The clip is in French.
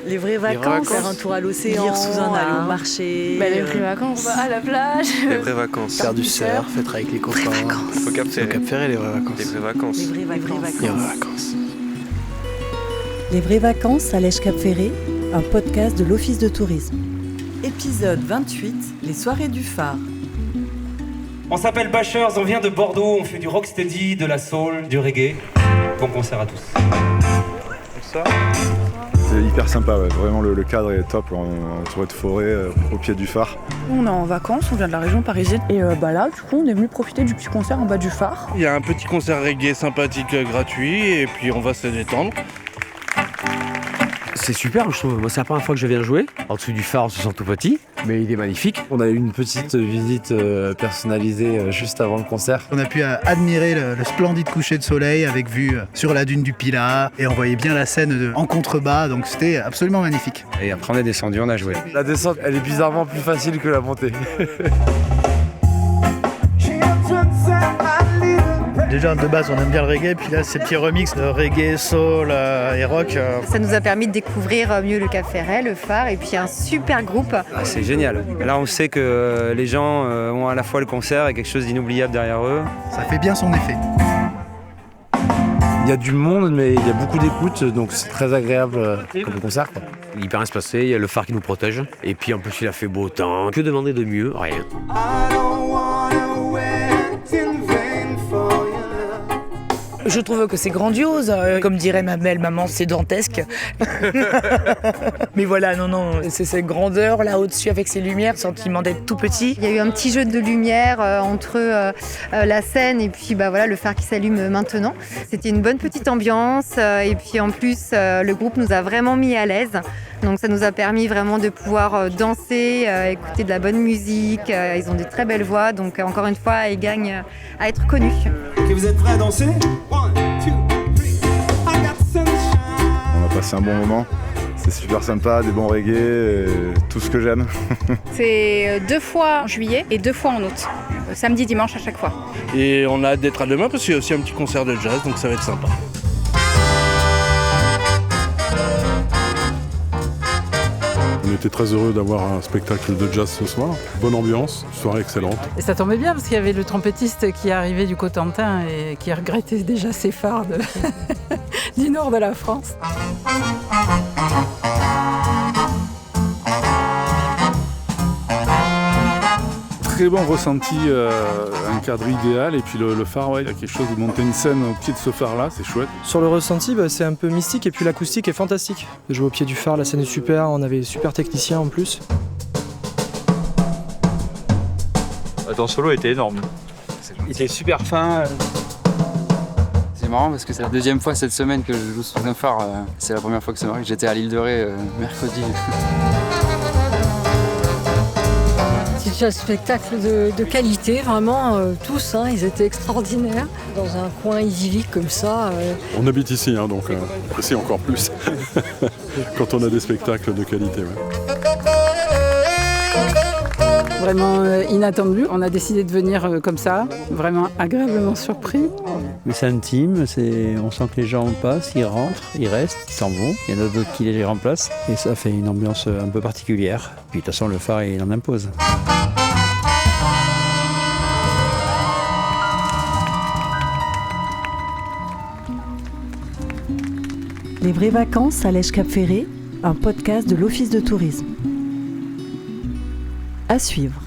Les vraies vacances, faire un tour à l'océan, lire sous un arbre, aller au marché. Les vraies vacances, à la plage. Les vraies vacances. Faire du surf, être avec les copains. Au Cap Ferré. Au Cap Ferré, les vraies vacances. Les vraies vacances. Les vraies vacances. Les vraies vacances à l'Èche Cap Ferré, un podcast de l'Office de tourisme. Épisode 28, les soirées du phare. On s'appelle Bashers, on vient de Bordeaux, on fait du rocksteady, de la soul, du reggae. Bon concert à tous. C'est hyper sympa, ouais. Vraiment le cadre est top, entouré de forêt, au pied du phare. On est en vacances, on vient de la région parisienne et là du coup on est venu profiter du petit concert en bas du phare. Il y a un petit concert reggae sympathique gratuit et puis on va se détendre. C'est super, je trouve. Moi, c'est la première fois que je viens jouer. En dessous du phare, on se sent tout petit, mais il est magnifique. On a eu une petite visite personnalisée juste avant le concert. On a pu admirer le splendide coucher de soleil avec vue sur la dune du Pilat et on voyait bien la scène en contrebas, donc c'était absolument magnifique. Et après, on est descendu, on a joué. La descente, elle est bizarrement plus facile que la montée. Déjà de base on aime bien le reggae, puis là ces petits remixes de reggae, soul et rock. Ça nous a permis de découvrir mieux le Cap Ferret, le phare et puis un super groupe. Ah, c'est génial. Là on sait que les gens ont à la fois le concert et quelque chose d'inoubliable derrière eux. Ça fait bien son effet. Il y a du monde mais il y a beaucoup d'écoute, donc c'est très agréable comme concert, quoi. Il peut rien se passer, il y a le phare qui nous protège. Et puis en plus il a fait beau temps. Que demander de mieux? Rien. Je trouve que c'est grandiose, comme dirait ma belle maman, c'est dantesque. Mais voilà, non, c'est cette grandeur là au-dessus avec ces lumières, le sentiment d'être tout petit. Il y a eu un petit jeu de lumière entre la scène et puis le phare qui s'allume maintenant. C'était une bonne petite ambiance et puis en plus le groupe nous a vraiment mis à l'aise. Donc ça nous a permis vraiment de pouvoir danser, écouter de la bonne musique. Ils ont de très belles voix, donc encore une fois, ils gagnent à être connus. Ok, vous êtes prêts à danser? 1, 2, 3. On a passé un bon moment. C'est super sympa, des bons reggae, tout ce que j'aime. C'est 2 fois en juillet et 2 fois en août. Samedi, dimanche à chaque fois. Et on a hâte d'être à demain parce qu'il y a aussi un petit concert de jazz, donc ça va être sympa. On était très heureux d'avoir un spectacle de jazz ce soir. Bonne ambiance, soirée excellente. Et ça tombait bien parce qu'il y avait le trompettiste qui est arrivé du Cotentin et qui regrettait déjà ses phares du nord de la France. Très bon ressenti, un cadre idéal et puis le phare, il y a quelque chose de monter une scène au pied de ce phare là, c'est chouette. Sur le ressenti, c'est un peu mystique et puis l'acoustique est fantastique. De jouer au pied du phare, la scène est super, on avait super techniciens en plus. Ton solo était énorme. Il était super fin. C'est marrant parce que c'est la deuxième fois cette semaine que je joue sous un phare. C'est la première fois que ça m'arrive. J'étais à l'île de Ré mercredi. C'est un spectacle de qualité, vraiment, tous, ils étaient extraordinaires. Dans un coin idyllique comme ça. On habite ici, donc on apprécie encore plus quand on a des spectacles de qualité. Ouais. Vraiment inattendu, on a décidé de venir comme ça, vraiment agréablement surpris. Mais c'est intime, on sent que les gens passent, ils rentrent, ils restent, ils s'en vont. Il y en a d'autres qui les remplacent et ça fait une ambiance un peu particulière. Puis de toute façon le phare il en impose. Les vraies vacances à l'Èche Cap Ferré, un podcast de l'Office de tourisme. À suivre.